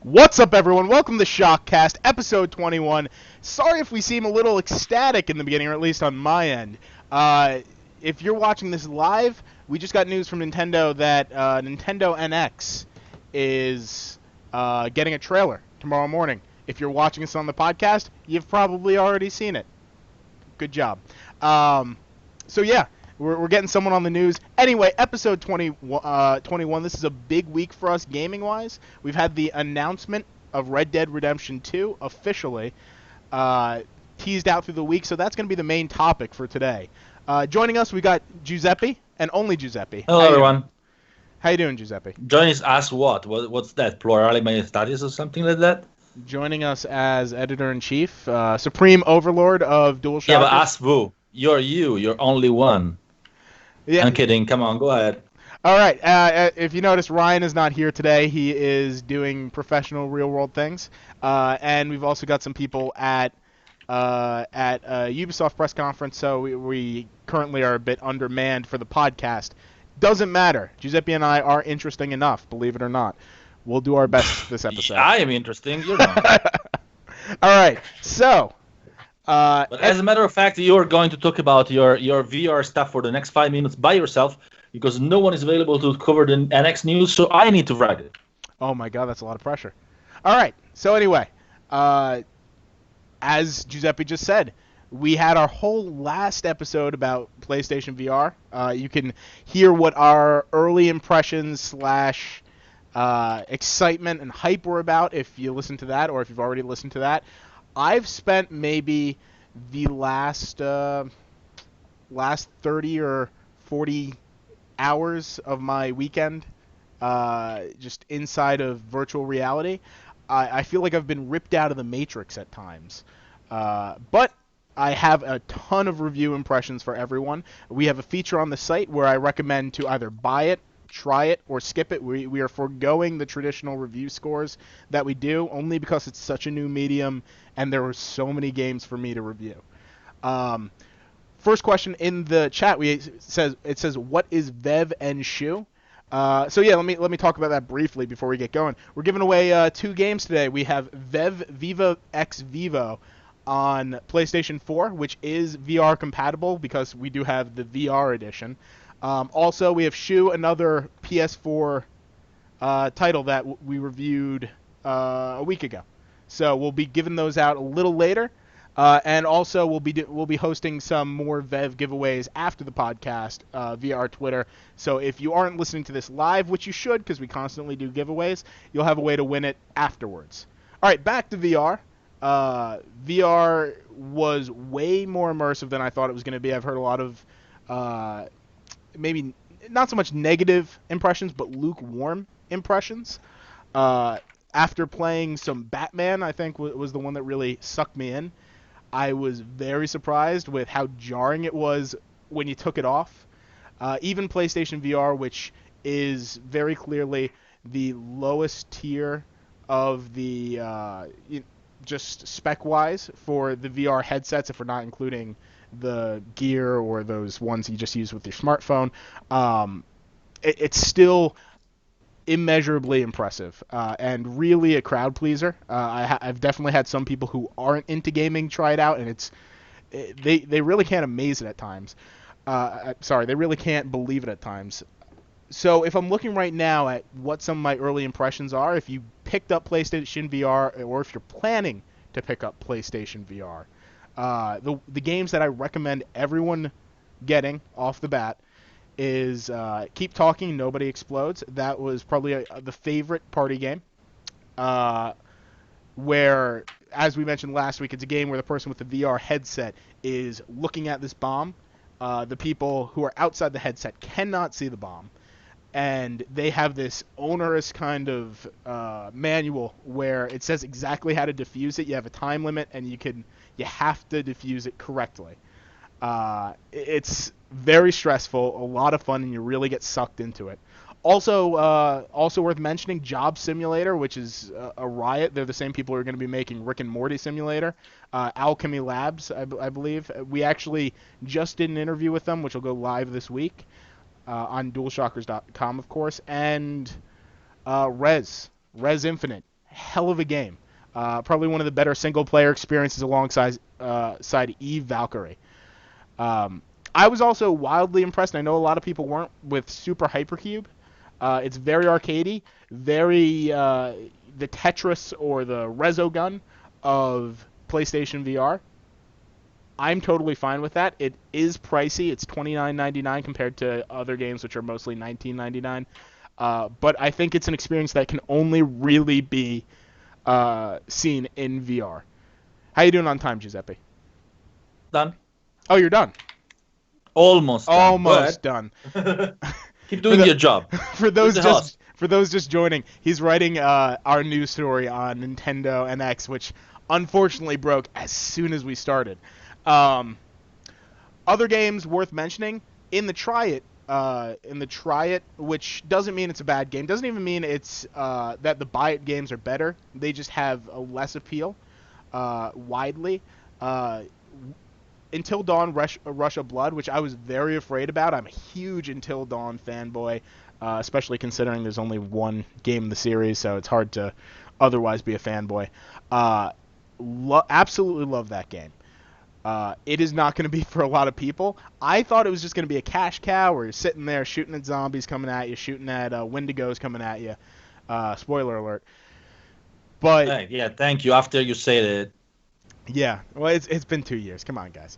What's up, everyone? Welcome to ShockCast, episode 21. Sorry if we seem a little ecstatic in the beginning, or at least on my end. If you're watching this live, we just got news from Nintendo that Nintendo NX is getting a trailer tomorrow morning. If you're watching us on the podcast, you've probably already seen it. Good job. So yeah, we're getting someone on the news. Anyway, episode 21, this is a big week for us gaming-wise. We've had the announcement of Red Dead Redemption 2 officially teased out through the week, so that's going to be the main topic for today. Joining us, we got Giuseppe, and only Giuseppe. Hello, everyone. How you doing, Giuseppe? Joining us what? What's that? Plural majestatis or something like that? Joining us as editor-in-chief, supreme overlord of DualShockers. Yeah, but us who? You're only one. Yeah. I'm kidding. Come on, go ahead. All right. If you notice, Ryan is not here today. He is doing professional real-world things. And we've also got some people at Ubisoft press conference, so we currently are a bit undermanned for the podcast. Doesn't matter. Giuseppe and I are interesting enough, believe it or not. We'll do our best this episode. I am interesting. You're not. All right. So... but as a matter of fact, you're going to talk about your VR stuff for the next 5 minutes by yourself because no one is available to cover the NX news, so I need to write it. Oh my god, that's a lot of pressure. All right, so anyway, as Giuseppe just said, we had our whole last episode about PlayStation VR. You can hear what our early impressions / excitement and hype were about if you listen to that or if you've already listened to that. I've spent maybe the last 30 or 40 hours of my weekend just inside of virtual reality. I feel like I've been ripped out of the Matrix at times. But I have a ton of review impressions for everyone. We have a feature on the site where I recommend to either buy it, try it, or skip it. We are foregoing the traditional review scores that we do only because it's such a new medium and there were so many games for me to review. First question in the chat, it says what is Vev and Shu? So yeah, let me talk about that briefly before we get going. We're giving away 2 games today. We have Vev Viva X Vivo on PlayStation 4, which is VR compatible because we do have the VR edition. Also, we have Shu, another PS4 title that we reviewed a week ago. So we'll be giving those out a little later, and also we'll be hosting some more Vev giveaways after the podcast via our Twitter. So if you aren't listening to this live, which you should because we constantly do giveaways, you'll have a way to win it afterwards. All right, back to VR. VR was way more immersive than I thought it was going to be. I've heard a lot of maybe not so much negative impressions, but lukewarm impressions. After playing some Batman, I think was the one that really sucked me in. I was very surprised with how jarring it was when you took it off. Even PlayStation VR, which is very clearly the lowest tier of the just spec-wise for the VR headsets, if we're not including the Gear or those ones you just use with your smartphone, it's still immeasurably impressive and really a crowd pleaser. I've definitely had some people who aren't into gaming try it out, and they really can't amaze it at times. They really can't believe it at times. So if I'm looking right now at what some of my early impressions are, if you picked up PlayStation VR or if you're planning to pick up PlayStation VR, the games that I recommend everyone getting off the bat is Keep Talking, Nobody Explodes. That was probably the favorite party game. Where, as we mentioned last week, it's a game where the person with the VR headset is looking at this bomb. The people who are outside the headset cannot see the bomb. And they have this onerous kind of manual where it says exactly how to defuse it. You have a time limit, and you have to defuse it correctly. It's very stressful, a lot of fun, and you really get sucked into it. Also worth mentioning, Job Simulator, which is a riot. They're the same people who are going to be making Rick and Morty Simulator. Alchemy Labs, I believe. We actually just did an interview with them, which will go live this week on DualShockers.com, of course. And Rez Infinite. hell of a game. Probably one of the better single-player experiences alongside side Eve Valkyrie. I was also wildly impressed, and I know a lot of people weren't, with Super Hypercube. It's very arcadey, very the Tetris or the Resogun of PlayStation VR. I'm totally fine with that. It is pricey. It's $29.99 compared to other games which are mostly $19.99. But I think it's an experience that can only really be seen in VR. How you doing on time, Giuseppe? Done. Oh, you're done. Almost done. Almost done. Keep doing your job. For those just joining, he's writing our news story on Nintendo NX, which unfortunately broke as soon as we started. Other games worth mentioning in the Try It, which doesn't mean it's a bad game. Doesn't even mean it's that the Buy It games are better. They just have a less appeal widely. Until Dawn Rush of Blood, which I was very afraid about. I'm a huge Until Dawn fanboy, especially considering there's only one game in the series, so it's hard to otherwise be a fanboy. Absolutely love that game. It is not going to be for a lot of people. I thought it was just going to be a cash cow where you're sitting there shooting at zombies coming at you, shooting at Wendigos coming at you. Spoiler alert. But yeah, thank you. After you said it. Yeah, well, it's been 2 years. Come on, guys.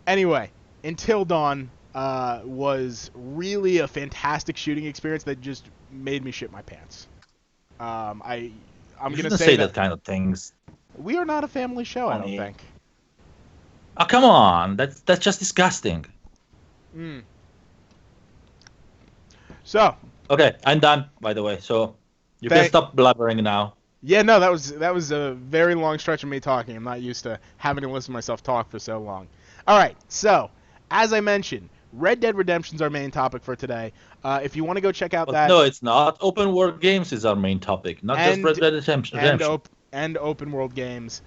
Anyway, Until Dawn was really a fantastic shooting experience that just made me shit my pants. I'm going to say that kind of things. We are not a family show, I don't think. Oh, come on. That's just disgusting. So. Okay, I'm done, by the way. So you can stop blabbering now. Yeah, no, that was a very long stretch of me talking. I'm not used to having to listen to myself talk for so long. All right, so as I mentioned, Red Dead Redemption's our main topic for today. If you want to go check out that... No, it's not. Open world games is our main topic, not just Red Dead Redemption. And open world games.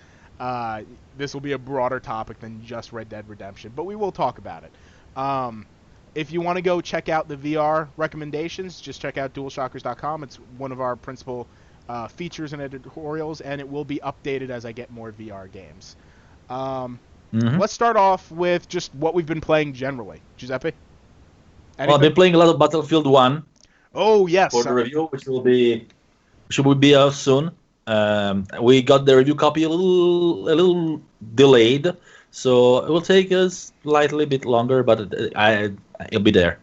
This will be a broader topic than just Red Dead Redemption, but we will talk about it. If you want to go check out the VR recommendations, just check out DualShockers.com. It's one of our principal features and editorials, and it will be updated as I get more VR games. Let's start off with just what we've been playing generally. Giuseppe? Well, I've been playing a lot of Battlefield 1. Oh, yes. For the review, which will be out soon. We got the review copy a little delayed, so it will take us slightly bit longer, but it'll be there.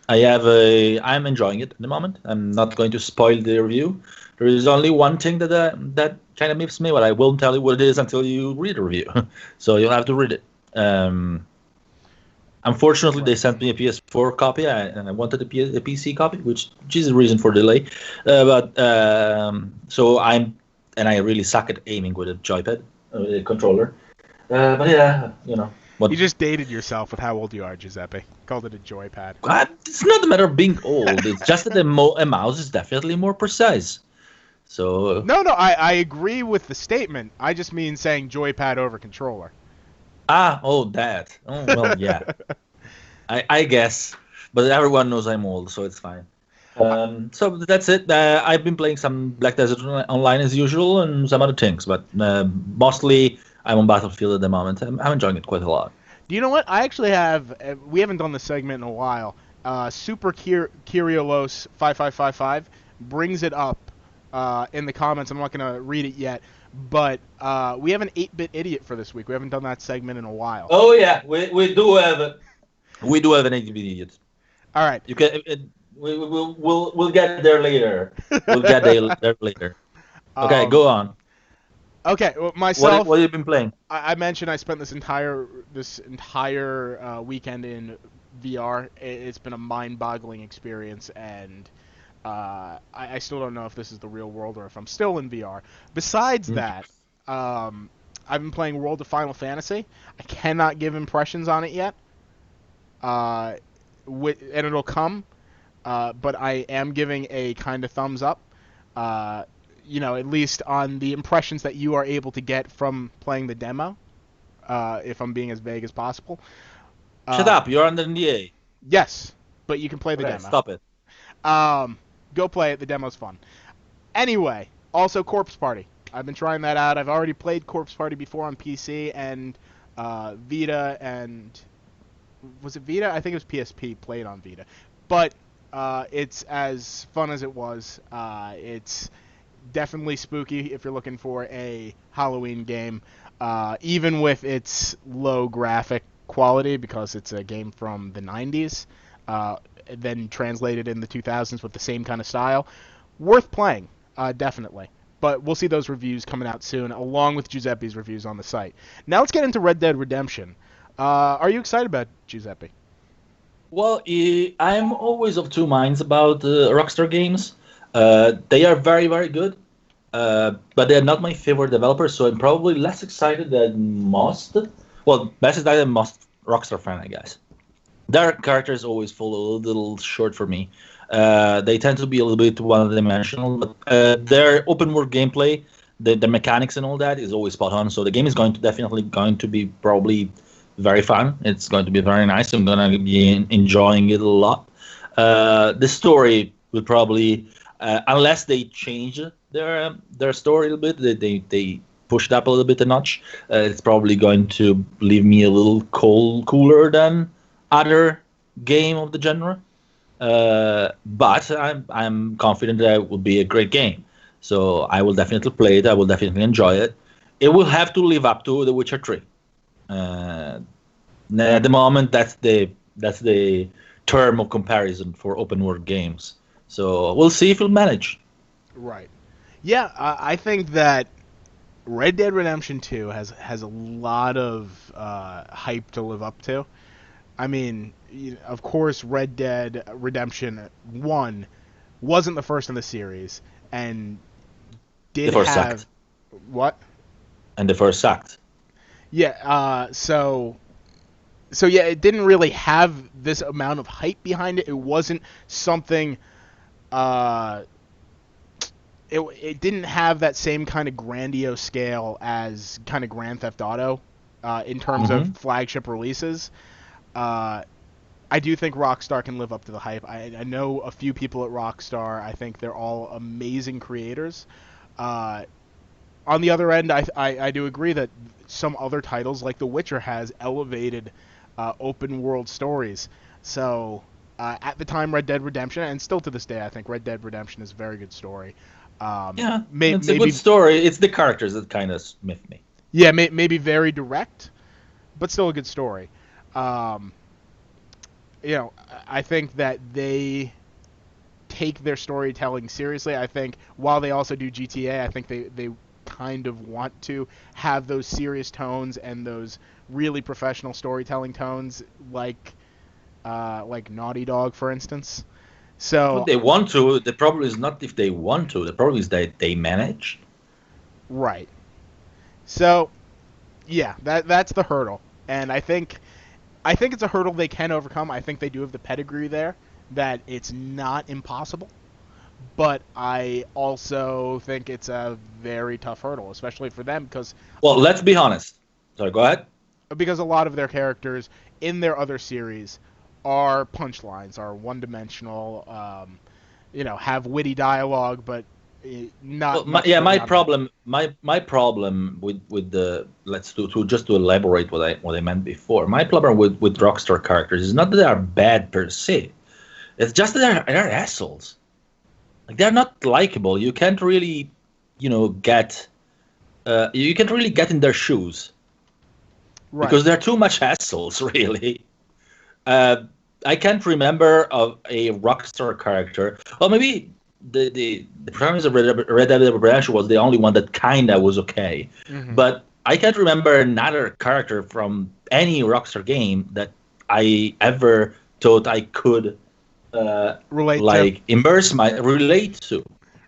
I'm enjoying it at the moment. I'm not going to spoil the review. There is only one thing that kind of miffs me, but I won't tell you what it is until you read the review. So you'll have to read it. Unfortunately, they sent me a PS4 copy, and I wanted a PC copy, which is the reason for delay. So I really suck at aiming with a joypad controller. But yeah, You just dated yourself with how old you are, Giuseppe. Called it a joypad. It's not a matter of being old. It's just that a mouse is definitely more precise. So No, I agree with the statement. I just mean saying joypad over controller. That. Oh, well, yeah. I guess. But everyone knows I'm old, so it's fine. So that's it. I've been playing some Black Desert Online as usual and some other things, but mostly I'm on Battlefield at the moment. I'm enjoying it quite a lot. Do you know what? I actually we haven't done this segment in a while. Super Kyrios 5555 brings it up in the comments. I'm not going to read it yet, but we have an 8-bit idiot for this week. We haven't done that segment in a while. Oh yeah, we do have an 8-bit idiot. All right. You can. We'll get there later. There later. Okay, go on. Okay, well, myself. What have you been playing? I mentioned I spent this entire weekend in VR. It's been a mind-boggling experience, and I still don't know if this is the real world or if I'm still in VR. Besides that, I've been playing World of Final Fantasy. I cannot give impressions on it yet, and it'll come. But I am giving a kind of thumbs up. At least on the impressions that you are able to get from playing the demo, if I'm being as vague as possible. Shut up, you're under NDA. Yes, but you can play the demo. Stop it. Go play it, the demo's fun. Anyway, also Corpse Party. I've been trying that out. I've already played Corpse Party before on PC and Vita, and was it Vita? I think it was PSP played on Vita. But it's as fun as it was. It's definitely spooky if you're looking for a Halloween game, even with its low graphic quality because it's a game from the 90s, then translated in the 2000s with the same kind of style. Worth playing, definitely. But we'll see those reviews coming out soon, along with Giuseppe's reviews on the site. Now let's get into Red Dead Redemption. Are you excited about Giuseppe? Well, I'm always of two minds about Rockstar games. They are very, very good, but they're not my favorite developer, so I'm probably less excited than most. Well, less excited than most Rockstar fan, I guess. Their characters always fall a little short for me. They tend to be a little bit one-dimensional, but their open-world gameplay, the mechanics and all that is always spot on. So the game is definitely going to be probably very fun. It's going to be very nice. I'm going to be enjoying it a lot. The story will probably, unless they change their story a little bit, they push it up a little bit a notch. It's probably going to leave me a little cooler than other game of the genre. But I'm confident that it will be a great game. So I will definitely play it. I will definitely enjoy it. It will have to live up to The Witcher 3. At the moment, that's the term of comparison for open world games. So we'll see if it'll manage. Right. Yeah, I think that Red Dead Redemption 2 has a lot of hype to live up to. I mean, of course, Red Dead Redemption 1 wasn't the first in the series, and did The first have... sucked. What? And the first sucked. Yeah, so yeah, it didn't really have this amount of hype behind it. It wasn't something... It didn't have that same kind of grandiose scale as kind of Grand Theft Auto in terms of flagship releases. I do think Rockstar can live up to the hype. I know a few people at Rockstar. I think they're all amazing creators. On the other end, I do agree that some other titles, like The Witcher, has elevated open world stories. So at the time, Red Dead Redemption, and still to this day, I think Red Dead Redemption is a very good story. It's a good story. It's the characters that kind of smith me. Yeah, maybe very direct, but still a good story. I think that they take their storytelling seriously. I think while they also do GTA, I think they kind of want to have those serious tones and those really professional storytelling tones, like Naughty Dog, for instance. So If they want to. The problem is not if they want to. The problem is that they manage. right. So yeah, that's the hurdle, and I think it's a hurdle they can overcome. I think they do have the pedigree there, that it's not impossible. But I also think it's a very tough hurdle, especially for them, because Well, let's be honest. Sorry, go ahead. a lot of their characters in their other series are punchlines, are one-dimensional, have witty dialogue, but not. Well, my problem with the just to elaborate what I meant before. My problem with Rockstar characters is not that they are bad per se. It's just that they're assholes. Like, they're not likable. You can't really, get. You can't really get in their shoes. Right. Because they're too much assholes, really. I can't remember of a Rockstar character. Well, maybe the protagonist of Red Dead Redemption was the only one that kinda was okay. Mm-hmm. But I can't remember another character from any Rockstar game that I ever thought I could relate to.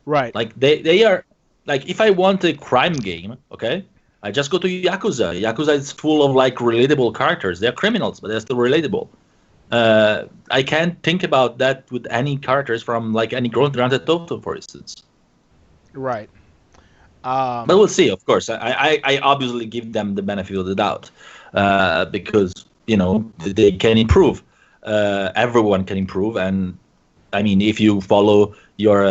Right. Like they are like, if I want a crime game, okay, I just go to Yakuza. Yakuza is full of relatable characters. They're criminals, but they're still relatable. I can't think about that with any characters from any Grand Theft Auto, for instance. Right. But we'll see, of course. I obviously give them the benefit of the doubt because they can improve. Everyone can improve, and I mean, if you follow your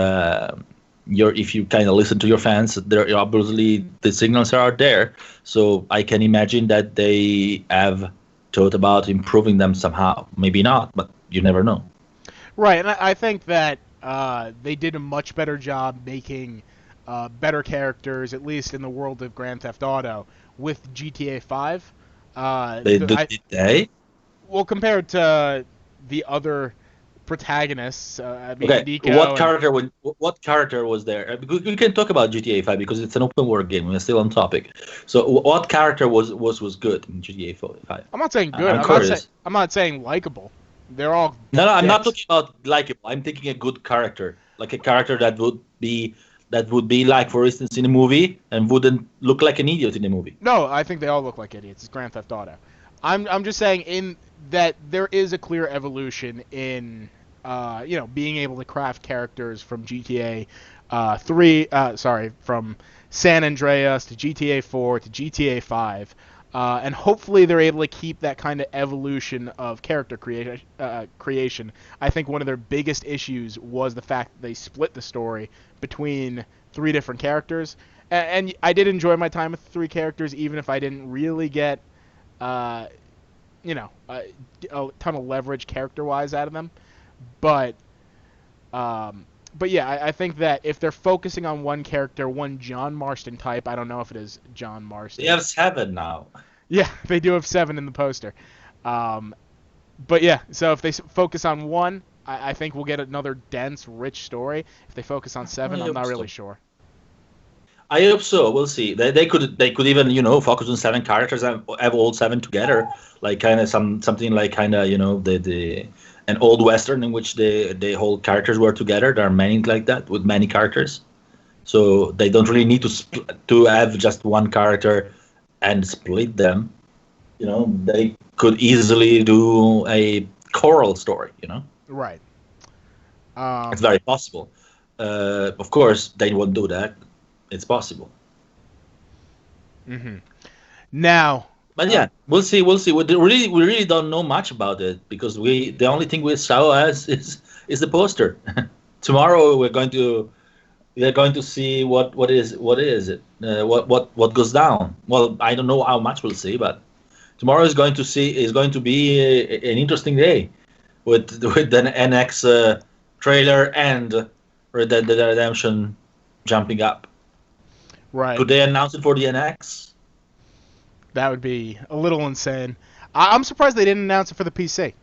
if you kind of listen to your fans, there obviously the signals are there. So I can imagine that they have thought about improving them somehow. Maybe not, but you never know. Right, and I think that they did a much better job making better characters, at least in the world of Grand Theft Auto, with GTA 5. Did they? Well, compared to the other protagonists, I mean Okay, Nico and what character was there? We can talk about GTA 5 because it's an open world game. We're still on topic. So what character was good in GTA 5? I'm not saying good. I'm curious. I'm not saying likable. They're all No, I'm not dicks. talking about likable. I'm thinking a good character, like a character that would be like, for instance, in a movie and wouldn't look like an idiot in the movie. No, I think they all look like idiots. It's Grand Theft Auto. I'm just saying in that there is a clear evolution in being able to craft characters from GTA 3 from San Andreas to GTA 4 to GTA 5. And hopefully they're able to keep that kind of evolution of character creation. I think one of their biggest issues was the fact that they split the story between three different characters. And I did enjoy my time with three characters, even if I didn't really get, uh, a ton of leverage character-wise out of them. But, yeah, I think that if they're focusing on one character, one John Marston type, I don't know if it is John Marston. They have 7 now. Yeah, they do have 7 in the poster. But yeah, so if they focus on one, I think we'll get another dense, rich story. If they focus on 7, I'm not really sure. I hope so. We'll see. They could even focus on 7 characters and have all 7 together, like kind of something like kind of the an old western in which the whole characters were together. There are many like that with many characters, so they don't really need to have just one character and split them. They could easily do a choral story. Right. It's very possible. Of course, they won't do that. It's possible. Mm-hmm. Now, but yeah, we'll see. We'll see. We really don't know much about it because the only thing we saw is the poster. Tomorrow we're going to see what is it what goes down. Well, I don't know how much we'll see, but tomorrow is going to be an interesting day with an NX trailer and Red Dead Redemption jumping up. Right. Could they announce it for the NX? That would be a little insane. I'm surprised they didn't announce it for the PC.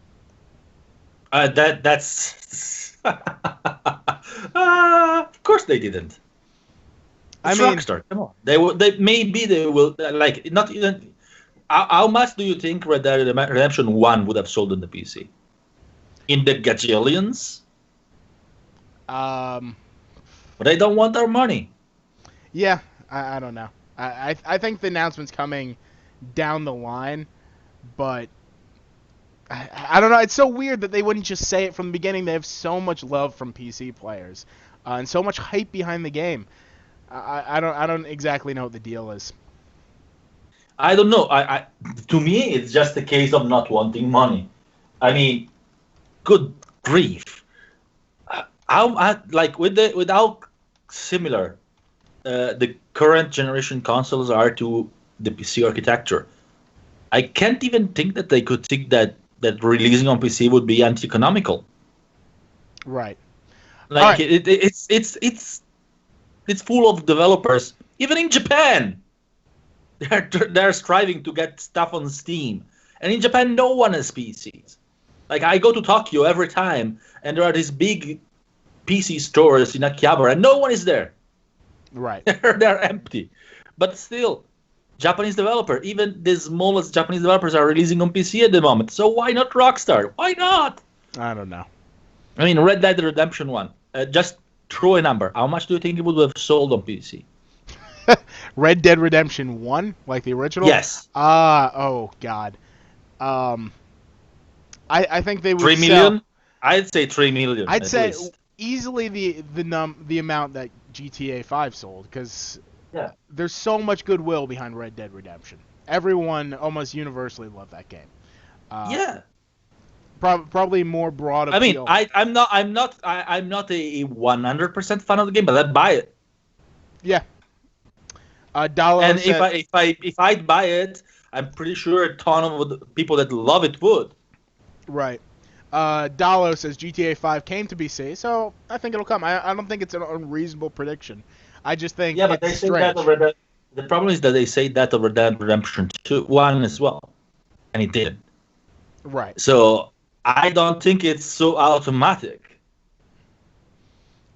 That's of course they didn't. It's Rockstar. Come on. They will like not even. How much do you think Red Dead Redemption 1 would have sold on the PC? In the gajillions? But they don't want our money. Yeah, I don't know. I think the announcement's coming down the line, but I don't know. It's so weird that they wouldn't just say it from the beginning. They have so much love from PC players and so much hype behind the game. I don't exactly know what the deal is. I don't know. To me, it's just a case of not wanting money. I mean, good grief! With how similar the current generation consoles are to the PC architecture, I can't even think that they could think that releasing on PC would be anti-economical. Right. Like it's full of developers. Even in Japan, they're striving to get stuff on Steam, and in Japan, no one has PCs. Like I go to Tokyo every time, and there are these big PC stores in Akihabara, and no one is there. Right. They're empty. But still, Japanese developer, even the smallest Japanese developers are releasing on PC at the moment. So why not Rockstar? Why not? I don't know. I mean, Red Dead Redemption 1. Just throw a number. How much do you think it would have sold on PC? Red Dead Redemption 1? Like the original? Yes. Oh, God. I think they would 3 million? I'd say 3 million. I'd say least. Easily the amount that GTA 5 sold, because there's so much goodwill behind Red Dead Redemption. Everyone almost universally loved that game. Yeah. Probably more broad I mean, appeal. I'm not a 100% fan of the game, but I'd buy it. Yeah. Dalo And if said, I'd buy it, I'm pretty sure a ton of the people that love it would. right. Dalo says GTA 5 came to BC, so I think it'll come. I don't think it's an unreasonable prediction. I just think Yeah, but it's they say that strange. over the problem is that they say that over Red Dead Redemption 2 1 as well, and it did. Right. So I don't think it's so automatic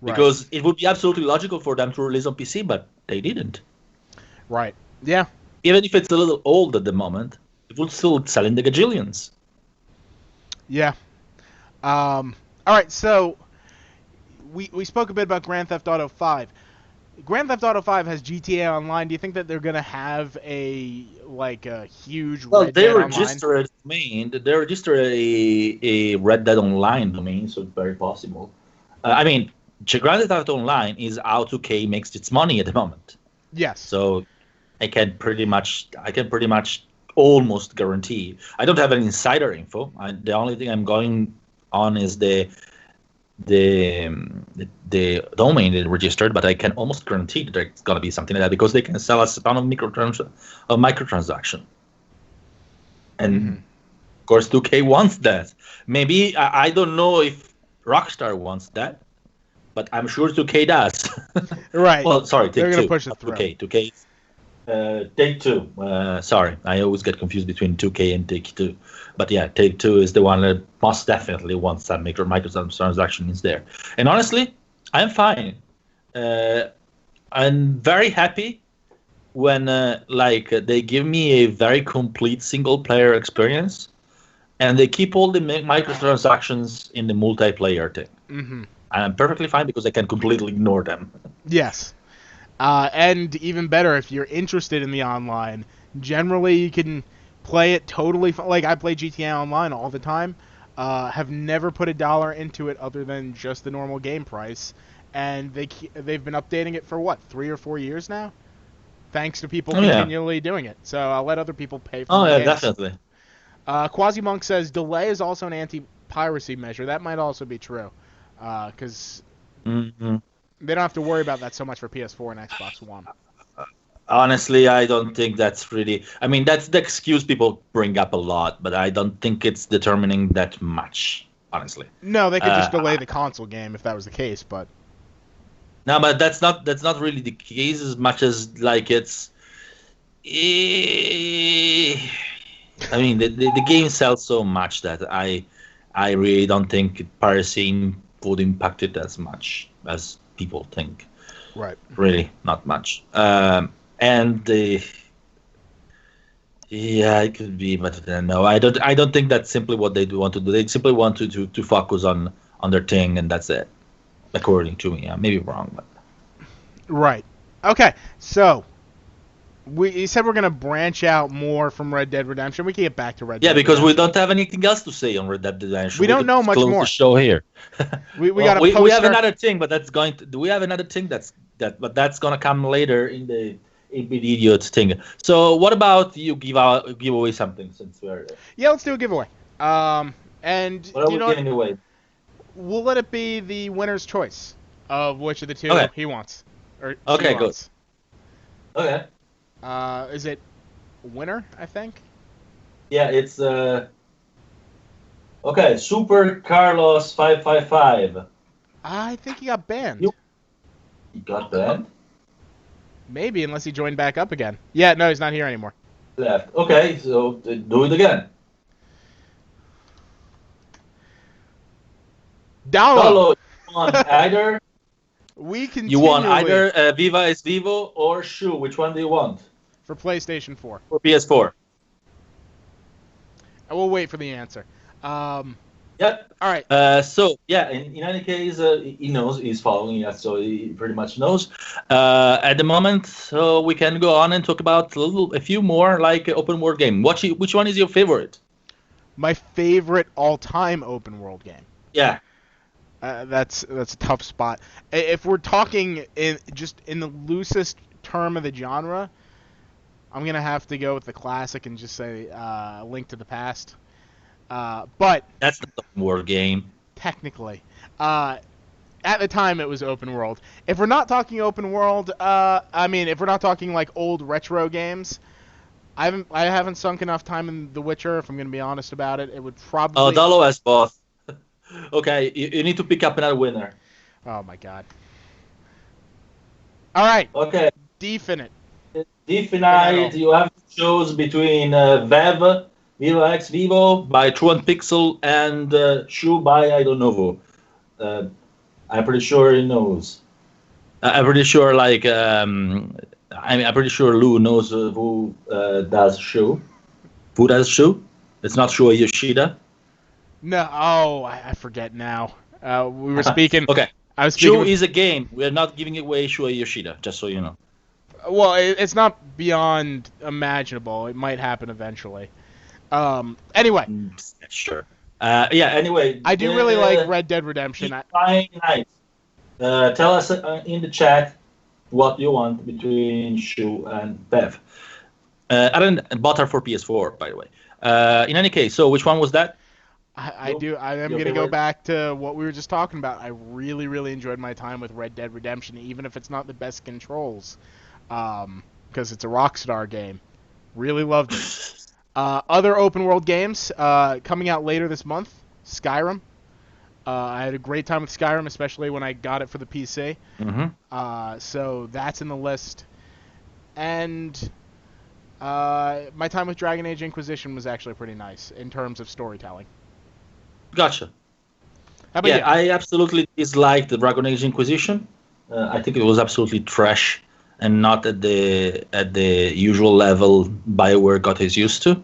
Right. because it would be absolutely logical for them to release on PC, but they didn't. Right. Yeah. Even if it's a little old at the moment, it would still sell in the gajillions. Yeah. All right. So we spoke a bit about Grand Theft Auto 5. Grand Theft Auto 5 has GTA Online. Do you think that they're gonna have a huge Well, Red they Dead Online? register a domain. They register a Red Dead Online domain, so it's very possible. I mean, Grand Theft Auto Online is how 2K makes its money at the moment. Yes. So I can pretty much almost guarantee. I don't have any insider info. The only thing I'm going on is the domain they registered, but I can almost guarantee that there's gonna be something like that because they can sell us a ton of microtransaction. And of course, 2K wants that. Maybe I don't know if Rockstar wants that, but I'm sure 2K does. Right. Well, sorry, They're Take gonna Two, push it not through. 2K. 2K. Take Two. Sorry, I always get confused between 2K and Take Two. But yeah, Take Two is the one that most definitely wants that microtransaction is there. And honestly, I'm fine. I'm very happy when they give me a very complete single player experience, and they keep all the microtransactions in the multiplayer thing. Mm-hmm. I'm perfectly fine because I can completely ignore them. Yes. And even better, if you're interested in the online, generally you can play it totally. Like I play GTA Online all the time. Have never put $1 into it other than just the normal game price, and they've been updating it for what 3 or 4 years now, thanks to people Oh yeah. continually doing it. So I'll let other people pay for Oh my yeah, gas. definitely. Quasi-Monk says delay is also an anti-piracy measure. That might also be true, because Mm-hmm. they don't have to worry about that so much for PS4 and Xbox One. Honestly, I don't think that's really. I mean, that's the excuse people bring up a lot, but I don't think it's determining that much. Honestly, No, they could just delay uh, the console game if that was the case, but no, but that's not really the case as much as like it's. eh, I mean, the game sells so much that I really don't think piracy would impact it as much as people think. right. Really, not much. And yeah, it could be, but no, I don't. I don't think that's simply what they do want to do. They simply want to focus on their thing, and that's it. According to me, I may be wrong, but Right. Okay, so you said we're gonna branch out more from Red Dead Redemption. We can get back to Red yeah, Dead because we Redemption. don't have anything else to say on Red Dead Redemption. We We don't could know much close the more. show here. We Well, got a we have poster. another thing, but that's going to. Do we have another thing but that's gonna come later in the immediate thing. So what about you give away something since we're there? Yeah, let's do a giveaway. And What are you we know what? giving away? We'll let it be the winner's choice of which of the two Okay. he wants or she Okay, good. wants. Okay. Is it winner? I think. Yeah, it's okay. Super Carlos 555. I think he got banned. You got that? Maybe unless he joined back up again. Yeah, no, he's not here anymore. Left. Okay, so do it again. Dalo. Carlos, you want either We continually Viva es Vivo or Shu. Which one do you want? for PlayStation 4. For PS4. I will wait for the answer. Yep. All right. So yeah, in any case, he knows he's following us, so he pretty much knows. At the moment, so we can go on and talk about a few more like open world game. Which one is your favorite? My favorite all-time open world game. Yeah. That's a tough spot. If we're talking in the loosest term of the genre, I'm gonna have to go with the classic and just say Link to the Past. But That's not a war game. technically, at the time it was open world. If we're not talking open world, if we're not talking like old retro games, I haven't sunk enough time in The Witcher. If I'm gonna be honest about it, it would Oh, probably. Dalo has both. Okay, you need to pick up another winner. Oh my god. All right, Okay, definite. definite. You have to choose between Vev, Vivo X Vivo by True and Pixel, and Shoe by I don't know who. I'm pretty sure he knows. I'm pretty sure, I'm pretty sure Lou knows who does Shoe. Who does Shoe? It's not Shuo Yoshida. No, I forget now. We were speaking. Okay. I was speaking. Shoe is a game. We're not giving away Shuo Yoshida, just so you know. Well, it's not beyond imaginable. It might happen eventually. Anyway. Sure. Yeah, anyway. I do really like Red Dead Redemption. Fine night. Tell us in the chat what you want between Shu and Bev. I bought her for PS4, by the way. In any case, so which one was that? I am going to go back to what we were just talking about. I really, really enjoyed my time with Red Dead Redemption, even if it's not the best controls, because it's a Rockstar game. Really loved it. Other open world games coming out later this month, Skyrim. I had a great time with Skyrim, especially when I got it for the PC. Mm-hmm. So that's in the list. And my time with Dragon Age Inquisition was actually pretty nice in terms of storytelling. Gotcha. How about Yeah, you? I absolutely disliked the Dragon Age Inquisition. I think it was absolutely trash and not at the usual level BioWare got us used to.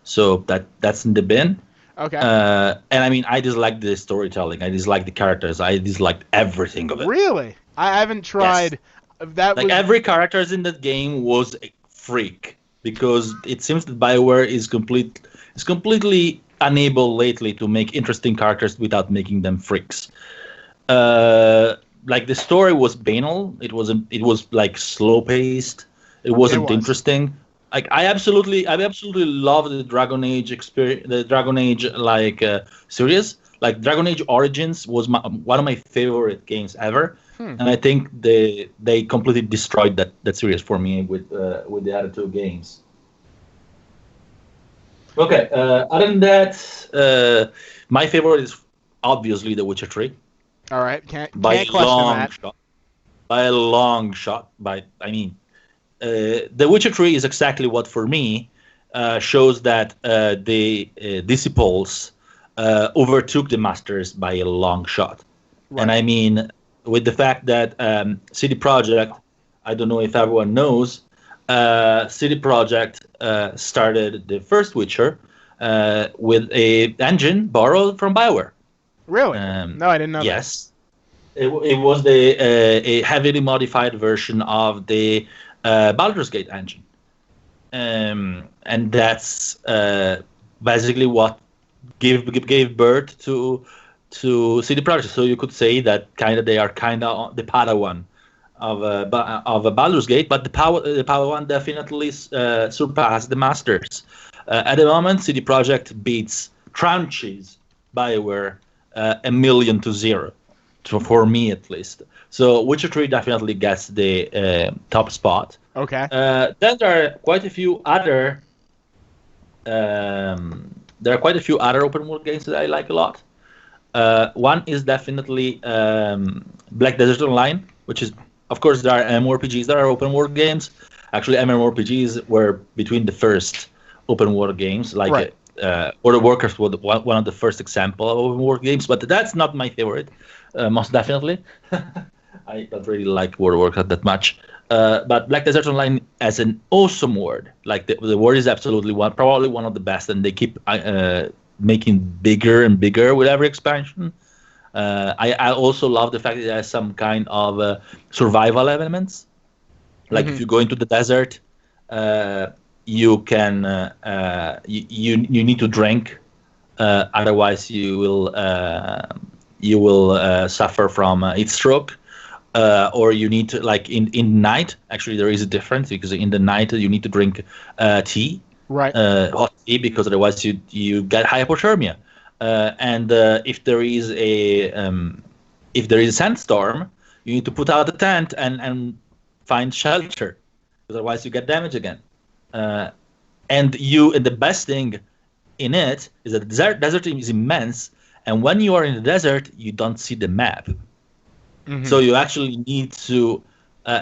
So that's in the bin. Okay. And I mean, I disliked the storytelling. I disliked the characters. I disliked everything of it. Really? I haven't tried. Yes. That like was... every characters in that game was a freak because it seems that BioWare is completely unable lately to make interesting characters without making them freaks. Like the story was banal. It was like slow paced. It wasn't interesting. Like I absolutely love the Dragon Age experience, the Dragon Age series. Like Dragon Age Origins was one of my favorite games ever, and I think they completely destroyed that series for me with the other two games. Okay, other than that, my favorite is obviously The Witcher 3. All right, can't by question long that. shot. By a long shot. The Witcher 3 is exactly what, for me, shows that the Disciples overtook the Masters by a long shot. Right. And I mean, with the fact that CD Projekt, I don't know if everyone knows, CD Projekt started the first Witcher with a engine borrowed from BioWare. Really? No, I didn't know yes. That. It was a heavily modified version of the Baldur's Gate engine. And that's basically what gave birth to CD Projekt. So you could say that they are the Padawan of a Baldur's Gate, but the Padawan definitely surpassed the Masters. At the moment, CD Projekt beats Tranches BioWare 1,000,000 for me at least. So Witcher 3 definitely gets the top spot. Okay. Then there are quite a few other open world games that I like a lot. One is definitely Black Desert Online, which is, of course, there are MMORPGs that are open world games. Actually, MMORPGs were between the first open world games, like right. World of Warcraft was one of the first example of open world games, but that's not my favorite, most definitely. I don't really like World of Warcraft that much. But Black Desert Online as an awesome world, like the world is absolutely probably one of the best, and they keep making bigger and bigger with every expansion. I also love the fact that it has some kind of survival elements. Like if you go into the desert, you can you need to drink, otherwise you will suffer from heat stroke. Or you need to, like in night, actually there is a difference because in the night you need to drink tea. Right. hot tea, because otherwise you get hypothermia. And if there is a sandstorm, you need to put out a tent and find shelter, because otherwise you get damage again. And the best thing in it is that the desert is immense, and when you are in the desert, you don't see the map. Mm-hmm. So you actually need to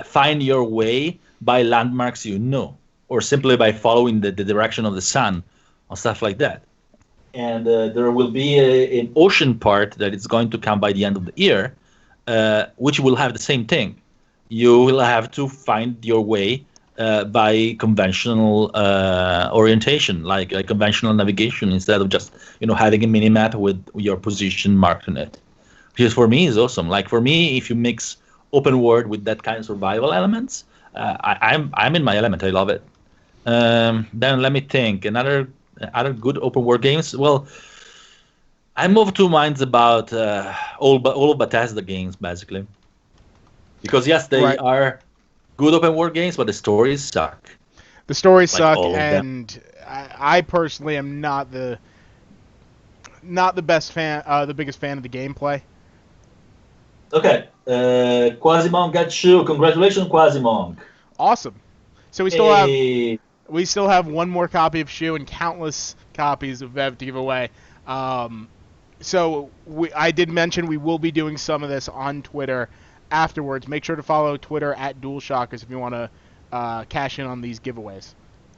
find your way by landmarks or simply by following the direction of the sun, or stuff like that. And there will be an ocean part that is going to come by the end of the year, which will have the same thing. You will have to find your way by conventional orientation, like conventional navigation, instead of just having a mini map with your position marked on it. Which for me is awesome. Like for me, if you mix open world with that kind of survival elements, I'm in my element. I love it. Then let me think. Other good open world games. Well, I'm of two minds about all of Bethesda games, basically, because yes, they are good open world games, but the stories suck. The stories suck, all of them. and I personally am not the biggest fan of the gameplay. Okay, Quasimonk got you. Congratulations, Quasimonk. Awesome. So we still have one more copy of Shu and countless copies of Vev to give away. So I did mention we will be doing some of this on Twitter afterwards. Make sure to follow Twitter at DualShockers if you want to cash in on these giveaways.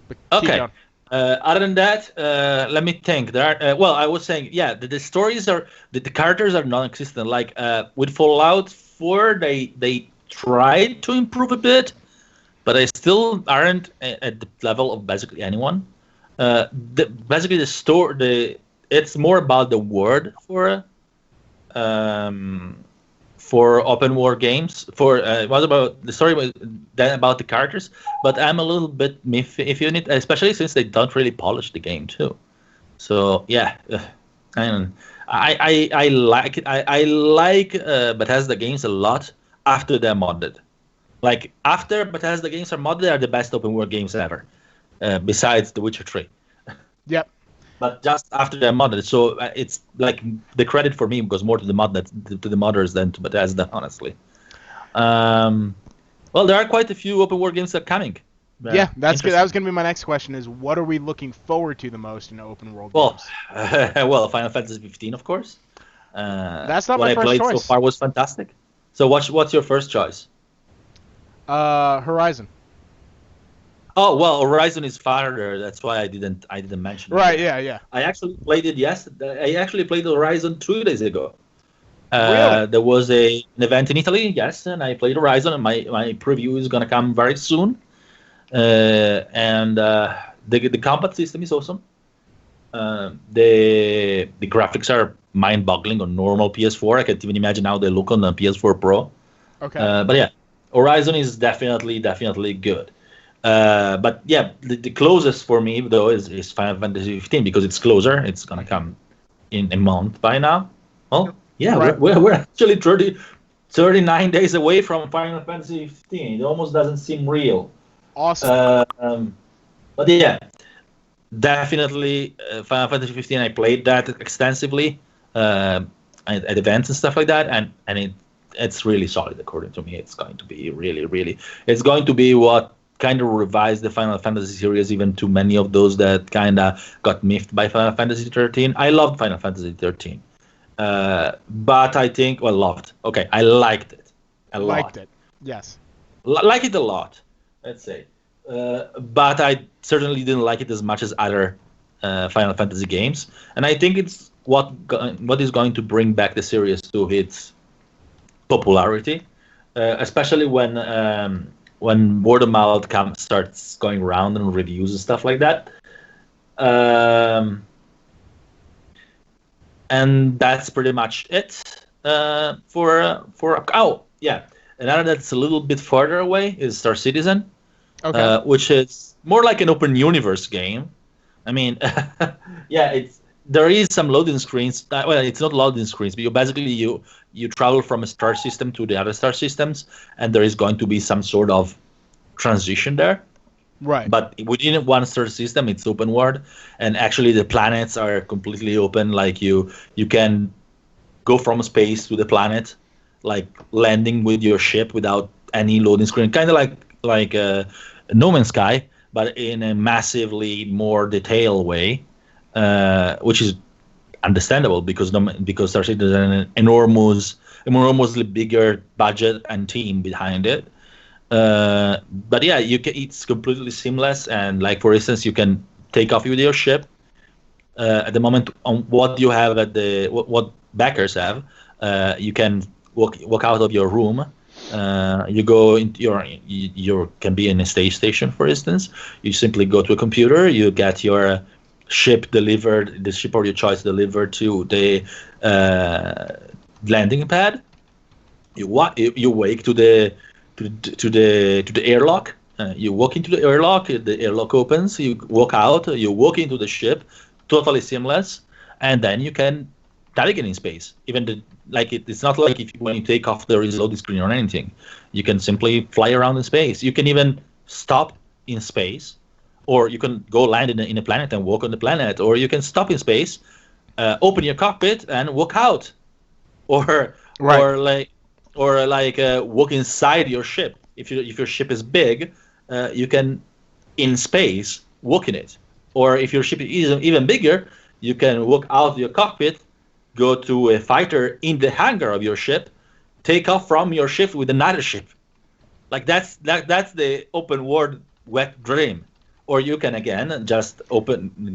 But okay. Other than that, let me think. There are, I was saying, yeah, the stories are the characters are non-existent. Like with Fallout 4, they tried to improve a bit, but they still aren't at the level of basically anyone. Basically, it's more about the word for open world games. What about the story than about the characters? But I'm a little bit miffy if you need, especially since they don't really polish the game too. So yeah, I like it. I like Bethesda games a lot after they're modded. Like after Bethesda games are modded, they are the best open world games ever, besides The Witcher 3. Yep. But just after they're modded, so it's like the credit for me goes more to the modders than to Bethesda, honestly. Well, there are quite a few open world games that are coming. Yeah, that's good. That was going to be my next question: is what are we looking forward to the most in open world games? Well, Final Fantasy 15, of course. That's not what my I first played choice. so far was fantastic. So what's your first choice? Horizon. Oh well, Horizon is farther. That's why I didn't mention it. Right. Yeah. I actually played it yesterday. I actually played Horizon 2 days ago. Really? There was an event in Italy, yes, and I played Horizon, and my preview is gonna come very soon. And the combat system is awesome. The graphics are mind-boggling on normal PS4. I can't even imagine how they look on the PS4 Pro. Okay. But yeah, Horizon is definitely good. But yeah, the closest for me though is Final Fantasy 15 because it's closer. It's gonna come in a month by now. Well, yeah, right. we're actually 39 days away from Final Fantasy 15. It almost doesn't seem real. Awesome. But yeah, definitely Final Fantasy 15. I played that extensively at events and stuff like that, and it's really solid according to me. It's going to be really. It's going to be what kind of revised the Final Fantasy series, even to many of those that kind of got miffed by Final Fantasy 13. I loved Final Fantasy 13, but I think loved. Okay, I liked it a lot. Liked it. Yes. Like it a lot. Let's say. But I certainly didn't like it as much as other Final Fantasy games, and I think it's what is going to bring back the series to its popularity, especially when word of mouth starts going around and reviews and stuff like that. And that's pretty much it for yeah. Another that's a little bit farther away is Star Citizen. Okay. Which is more like an open universe game. I mean, yeah, there is some loading screens. It's not loading screens, but you travel from a star system to the other star systems, and there is going to be some sort of transition there. Right. But within one star system, it's open world, and actually the planets are completely open. Like you can go from space to the planet, like landing with your ship without any loading screen, kind of like No Man's Sky, but in a massively more detailed way, which is understandable because Star Citizen is an enormously bigger budget and team behind it. But yeah, it's completely seamless, and like for instance, you can take off with your ship. At the moment, on what you have at what backers have, you can walk out of your room. You go into your can be in a space station, for instance. You simply go to a computer. You get your ship delivered, the ship of your choice delivered to the landing pad. You wake to the airlock. You walk into the airlock opens. You walk out. You walk into the ship, totally seamless, and then you can navigate in space. Even it's not like when you take off there is loading screen or anything. You can simply fly around in space. You can even stop in space, or you can go land in a planet and walk on the planet, or you can stop in space, open your cockpit and walk out, or Right. walk inside your ship. If your ship is big, you can in space walk in it. Or if your ship is even bigger, you can walk out your cockpit, go to a fighter in the hangar of your ship, take off from your ship with another ship. Like that's the open world wet dream. Or you can again just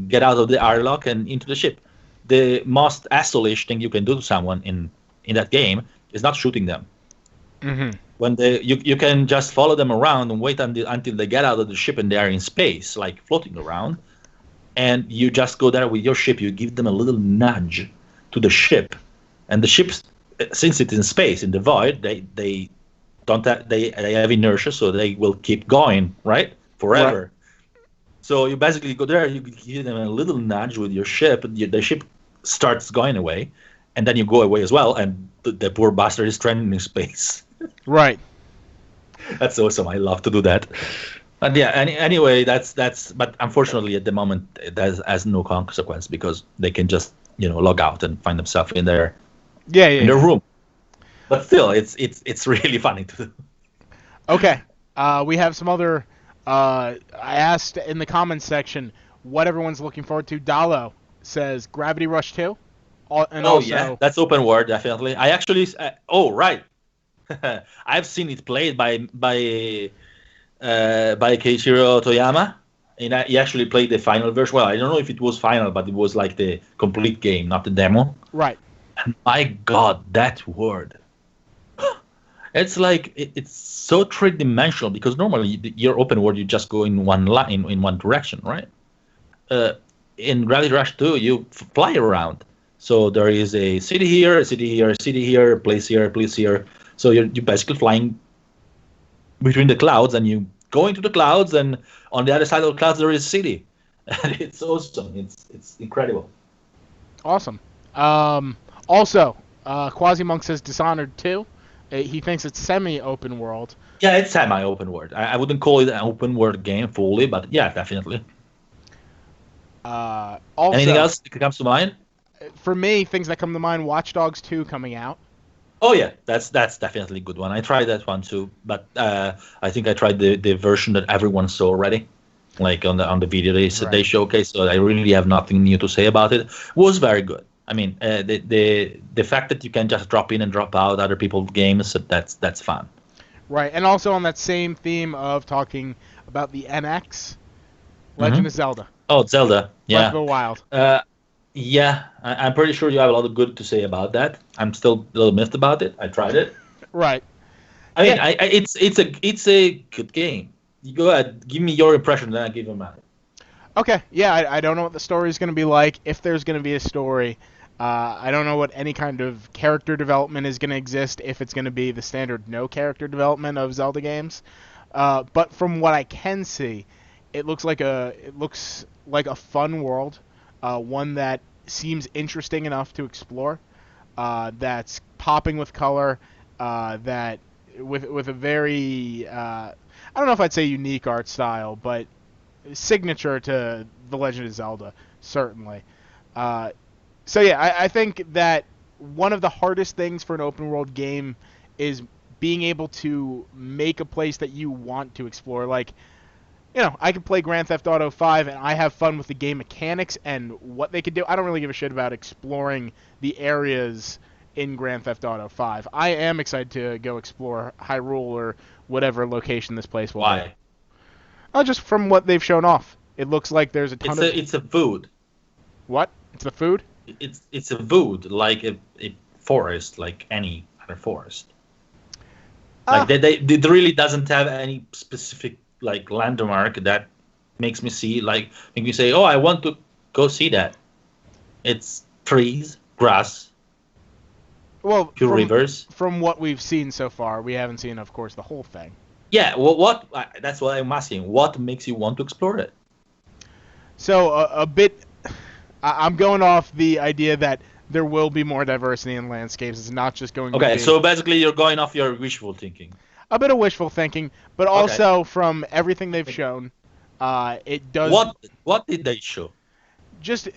get out of the airlock and into the ship. The most asshole-ish thing you can do to someone in that game is not shooting them. Mm-hmm. When you can just follow them around and wait until they get out of the ship and they are in space, like floating around, and you just go there with your ship. You give them a little nudge to the ship, and the ship, since it's in space in the void, they don't have, they have inertia, so they will keep going right forever. Right. So you basically go there, you give them a little nudge with your ship, the ship starts going away, and then you go away as well, and the poor bastard is stranded in space. Right. That's awesome. I love to do that. But yeah, anyway, that's. But unfortunately, at the moment, that has no consequence because they can just log out and find themselves in their room. But still, it's really funny to do. Okay, we have some other. I asked in the comments section what everyone's looking forward to. Dalo says Gravity Rush 2. Yeah, that's open world definitely. I actually. Right. I've seen it played by Keiichiro Toyama, and he actually played the final version. Well, I don't know if it was final, but it was like the complete game, not the demo. Right. And my God, that world! It's like it's so three-dimensional because normally your open world you just go in one line in one direction, right? In Gravity Rush 2, you fly around. So there is a city here, a city here, a city here, a place here. So you're basically flying between the clouds, and you go into the clouds, and on the other side of the clouds there is a city, and it's awesome. It's incredible. Awesome. Also, Quasi-Monk says Dishonored 2. He thinks it's semi-open world. Yeah, it's semi-open world. I wouldn't call it an open world game fully, but yeah, definitely. Also, anything else that comes to mind? For me, things that come to mind: Watch Dogs 2 coming out. Oh yeah, that's definitely a good one. I tried that one too, but I think I tried the version that everyone saw already, like on the video they showcased. So I really have nothing new to say about it. It was very good. I mean, the fact that you can just drop in and drop out other people's games, that's fun. Right, and also on that same theme of talking about the NX, Legend of Zelda. Oh, Zelda, yeah. Breath of the Wild. Yeah, I'm pretty sure you have a lot of good to say about that. I'm still a little miffed about it. I tried it. Right. I mean, it's a good game. You go ahead, give me your impression, then I give you mine. Okay. Yeah, I don't know what the story is going to be like. If there's going to be a story, I don't know what any kind of character development is going to exist. If it's going to be the standard no character development of Zelda games, but from what I can see, it looks like a fun world. One that seems interesting enough to explore, that's popping with color, that with a very I don't know if I'd say unique art style, but signature to The Legend of Zelda, certainly. So yeah, I think that one of the hardest things for an open world game is being able to make a place that you want to explore. Like, I can play Grand Theft Auto 5 and I have fun with the game mechanics and what they can do. I don't really give a shit about exploring the areas in Grand Theft Auto 5. I am excited to go explore Hyrule or whatever location this place will be. Why? Just from what they've shown off. It looks like there's a ton of... It's a food. What? It's the food? It's a wood, like a forest, like any other forest. Like it really doesn't have any specific like landmark that makes me say, oh, I want to go see that. It's trees, grass, few rivers. From what we've seen so far, we haven't seen, of course, the whole thing. Yeah, well, that's what I'm asking. What makes you want to explore it? So a bit, I'm going off the idea that there will be more diversity in landscapes. It's not just going to be... Okay, so basically you're going off your wishful thinking. A bit of wishful thinking, but also from everything they've shown, it does... What did they show? Just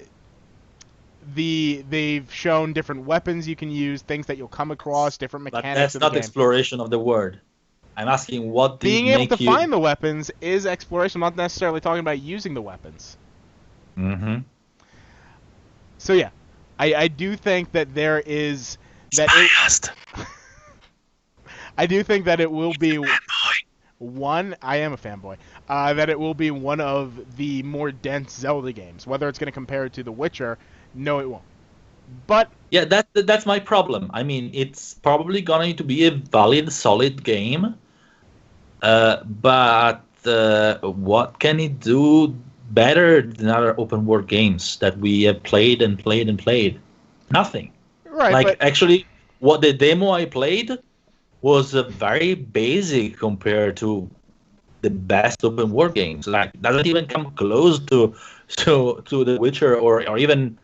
they've shown different weapons you can use, things that you'll come across, different mechanics But that's of the not game. exploration of the word. I'm asking what Being able to find the weapons is exploration. I'm not necessarily talking about using the weapons. Mm-hmm. So yeah, I do think that there is that. I do think that it will be one. I am a fanboy. That it will be one of the more dense Zelda games. Whether it's going to compare it to The Witcher, no, it won't. But yeah, that's my problem. I mean, it's probably going to be a valid, solid game. But what can it do better than other open world games that we have played and played and played? Nothing. Right. Actually, what the demo I played was very basic compared to the best open world games. Like, doesn't even come close to The Witcher or even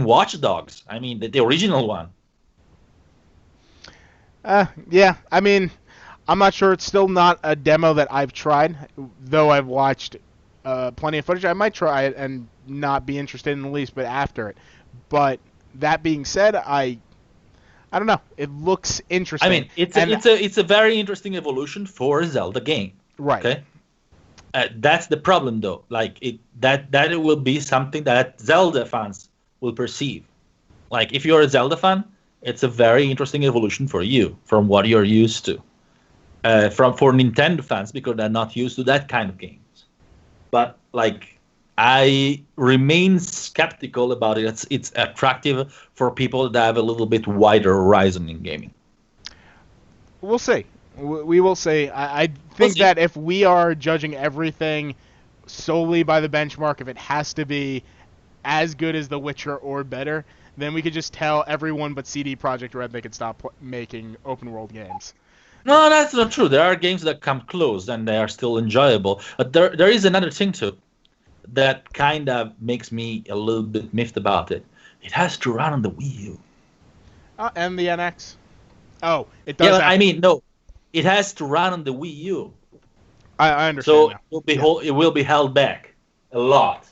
Watch Dogs. I mean, the original one. Yeah. I mean, I'm not sure. It's still not a demo that I've tried, though I've watched plenty of footage. I might try it and not be interested in the least bit after it. But that being said, I don't know. It looks interesting. I mean, it's a very interesting evolution for a Zelda game. Right. Okay. That's the problem, though. Like that it will be something that Zelda fans will perceive. Like, if you're a Zelda fan, it's a very interesting evolution for you from what you're used to. For Nintendo fans, because they're not used to that kind of games. But like, I remain skeptical about it. It's attractive for people that have a little bit wider horizon in gaming. We'll see. We will see. I think that if we are judging everything solely by the benchmark, if it has to be as good as The Witcher or better, then we could just tell everyone but CD Projekt Red they could stop making open world games. No, that's not true. There are games that come close and they are still enjoyable. But there is another thing too that kind of makes me a little bit miffed about it. It has to run on the Wii U. And the NX. Oh, it does. Yeah, I mean, no, it has to run on the Wii U. I understand. So it will be held back a lot.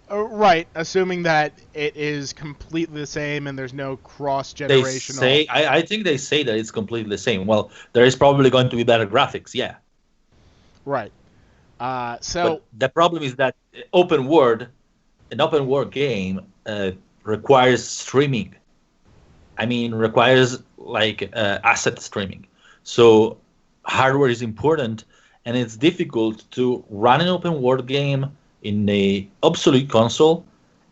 Right, assuming that it is completely the same and there's no cross-generational... I think they say that it's completely the same. Well, there is probably going to be better graphics, yeah. Right. But the problem is that an open world game requires streaming. I mean, requires asset streaming. So hardware is important, and it's difficult to run an open world game in a obsolete console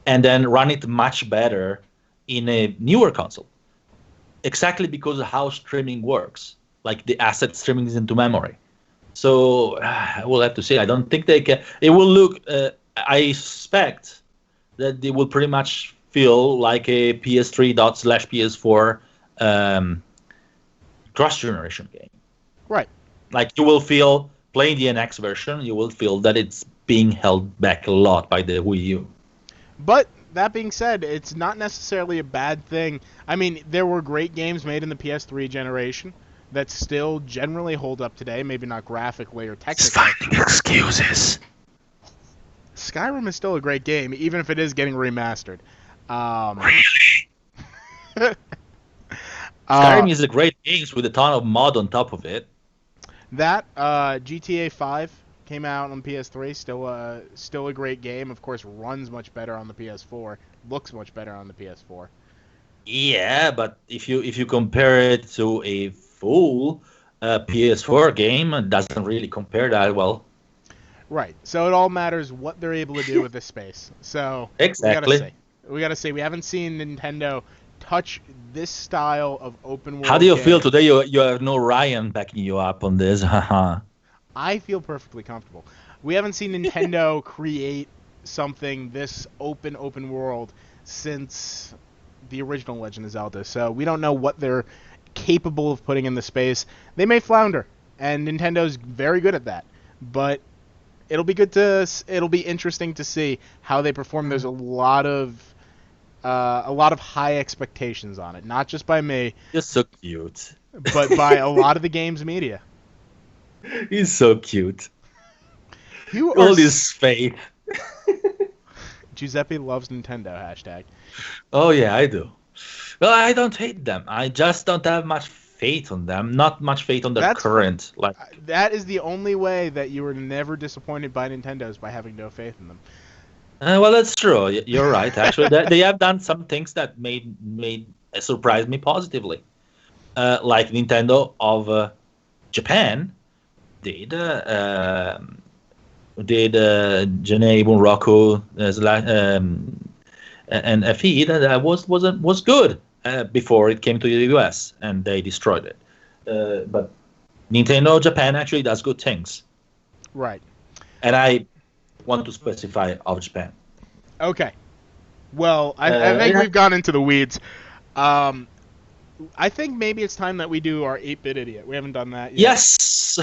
and then run it much better in a newer console. Exactly because of how streaming works. Like, the asset streaming is into memory. So I will have to say, I don't think they can. It will look. I suspect that it will pretty much feel like a PS3/PS4 cross-generation game. Right. Like, you will feel playing the NX version. You will feel that it's being held back a lot by the Wii U. But that being said, it's not necessarily a bad thing. I mean, there were great games made in the PS3 generation. that still generally hold up today. Maybe not graphically or technically. Finding excuses. Skyrim is still a great game, even if it is getting remastered. Really? Skyrim is a great game with a ton of mod on top of it. That GTA 5 came out on PS3, still a great game. Of course, runs much better on the PS4, looks much better on the PS4. Yeah, but if you compare it to a full PS4 game, it doesn't really compare that well. Right. So it all matters what they're able to do with this space. So Exactly. We gotta see. We haven't seen Nintendo touch this style of open world. How do you game. feel today? You have no Ryan backing you up on this. Haha. I feel perfectly comfortable. We haven't seen Nintendo create something this open world since the original Legend of Zelda. So we don't know what they're capable of putting in the space. They may flounder, and Nintendo's very good at that. But it'll be interesting to see how they perform. There's a lot of high expectations on it, not just by me. You're so cute. But by a lot of the game's media. He's so cute. You All this faith. Giuseppe loves Nintendo, hashtag. Oh yeah, I do. Well, I don't hate them. I just don't have much faith on them. Not much faith on their current. That is the only way that you were never disappointed by Nintendo, is by having no faith in them. Well, that's true. You're right. Actually, they have done some things that made surprised me positively. Like Nintendo of Japan did Janei Bunraku and FE that was good before it came to the US and they destroyed it. But Nintendo Japan actually does good things. Right. And I want to specify of Japan. Okay. Well, I think we've gone into the weeds. I think maybe it's time that we do our 8-bit idiot. We haven't done that yet. Yes.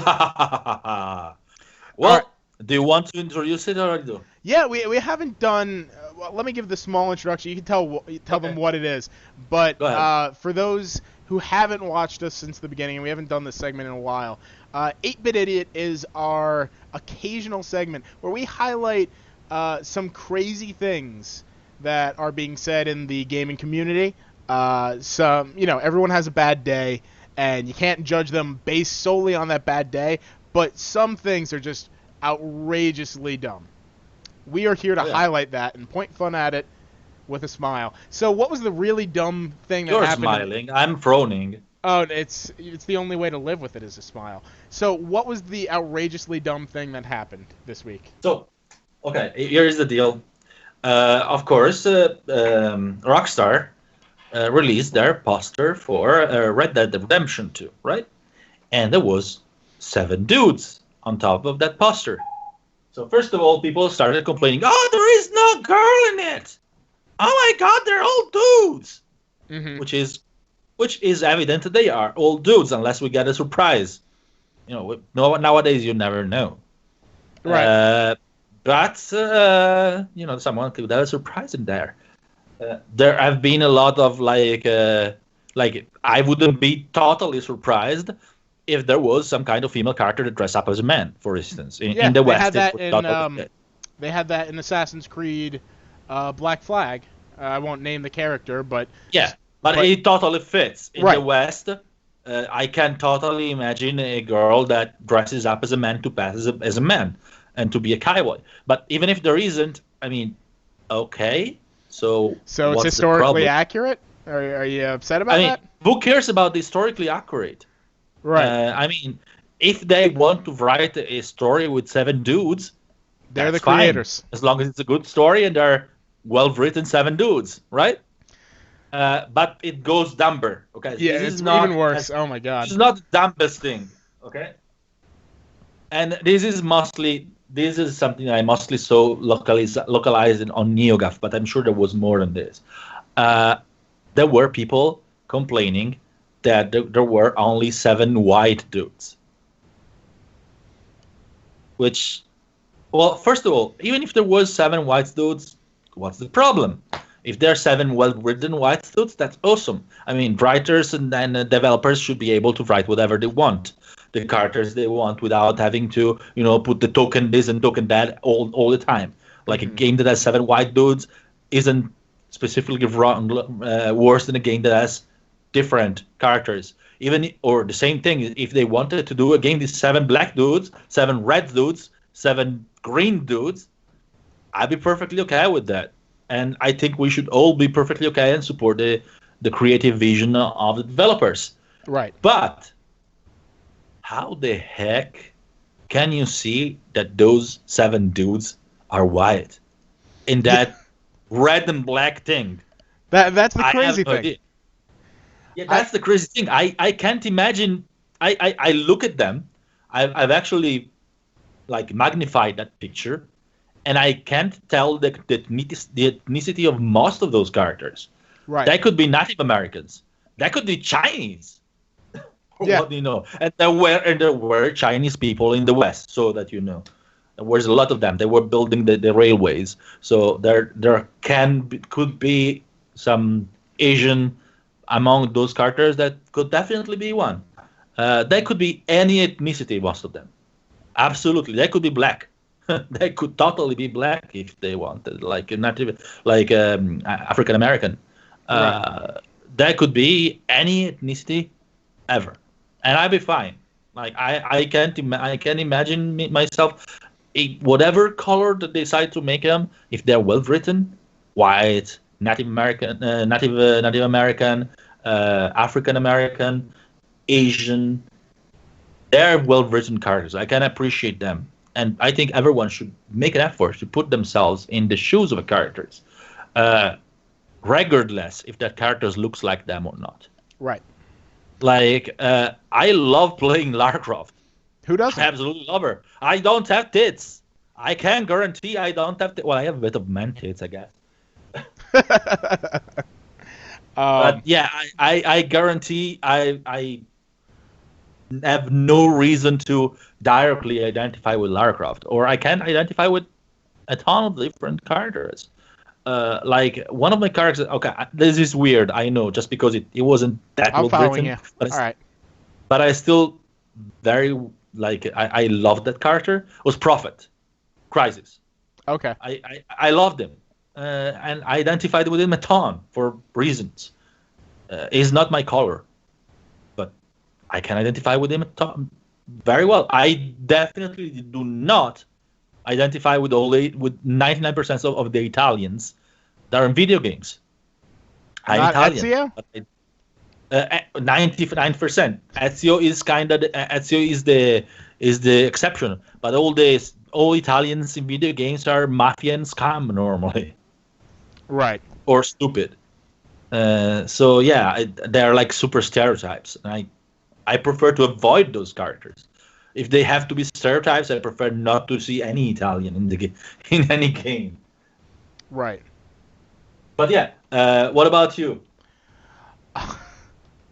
Well, do you want to introduce it or do? Yeah, we haven't done. Well, let me give the small introduction. You can tell them what it is. But for those who haven't watched us since the beginning, and we haven't done this segment in a while, 8-bit idiot is our occasional segment where we highlight some crazy things that are being said in the gaming community. Everyone has a bad day, and you can't judge them based solely on that bad day, but some things are just outrageously dumb. We are here to highlight that and point fun at it with a smile. So what was the really dumb thing that happened? You're smiling. I'm frowning. Oh, it's the only way to live with it is a smile. So what was the outrageously dumb thing that happened this week? So, okay, here is the deal. Of course, Rockstar released their poster for Red Dead Redemption 2, right? And there was 7 dudes on top of that poster. So first of all, people started complaining, "Oh, there is no girl in it! Oh my God, they're all dudes!" Mm-hmm. Which is evident that they are all dudes, unless we get a surprise. Nowadays you never know. Right. But someone could have a surprise in there. There have been a lot of like I wouldn't be totally surprised if there was some kind of female character that dressed up as a man, for instance. In the West, they had that in Assassin's Creed Black Flag. I won't name the character, but but it totally fits. In the West, I can totally imagine a girl that dresses up as a man to pass as a man and to be a cowboy. But even if there isn't, I mean, okay. So it's historically accurate? Are you upset about that? Who cares about the historically accurate? Right. If they want to write a story with 7 dudes, they're the creators. Fine, as long as it's a good story and they're well-written 7 dudes, right? But it goes dumber, okay? Yeah, it's even worse. Oh my God. This is not the dumbest thing, okay? And this is something I mostly saw localized on NeoGAF, but I'm sure there was more than this. There were people complaining that there were only 7 white dudes. Which, well, first of all, even if there was 7 white dudes, what's the problem? If there are 7 well-written white dudes, that's awesome. I mean, writers and developers should be able to write whatever they want, the characters they want, without having to, put the token this and token that all the time. Like a game that has 7 white dudes isn't specifically worse than a game that has different characters. Or the same thing, if they wanted to do a game with 7 black dudes, 7 red dudes, 7 green dudes, I'd be perfectly okay with that. And I think we should all be perfectly okay and support the creative vision of the developers. Right. But how the heck can you see that those 7 dudes are white in that red and black thing? That's the crazy thing. Idea. Yeah, that's the crazy thing. I can't imagine. I look at them. I've actually magnified that picture, and I can't tell the ethnicity of most of those characters. Right. That could be Native Americans. That could be Chinese. Yeah. What do you know? And there were Chinese people in the West, so that you know. There was a lot of them. They were building the railways. So there could be some Asian among those characters. That could definitely be one. They could be any ethnicity, most of them. Absolutely. They could be black. They could totally be black if they wanted, like a native, like African American. Right. That could be any ethnicity ever, and I'd be fine. Like I can't imagine myself whatever color that they decide to make them, if they're well written, white, Native American, Native American, African American, Asian. They're well written characters. I can appreciate them. And I think everyone should make an effort to put themselves in the shoes of the characters, regardless if that character looks like them or not. Right. Like, I love playing Lara Croft. Who doesn't? I absolutely love her. I don't have tits. I can guarantee I don't have tits. Well, I have a bit of man tits, I guess. But yeah, I guarantee I have no reason to directly identify with Lara Croft, or I can identify with a ton of different characters. Like one of my characters. Okay, this is weird. I know, just because it wasn't that well written. You. But all right. But I still very I loved that character. Was Prophet, Crisis. Okay. I loved him, and I identified with him a ton for reasons. He's not my color, but I can identify with him a ton very well. I definitely do not identify with 99% of the Italians that are in video games. I'm Italian. Ezio? 99%. Ezio is Ezio is the exception, but all Italians in video games are mafia and scam normally. Right. Or stupid. So yeah, they're like super stereotypes, and I prefer to avoid those characters. If they have to be stereotypes, I prefer not to see any Italian in any game. Right. But yeah, what about you?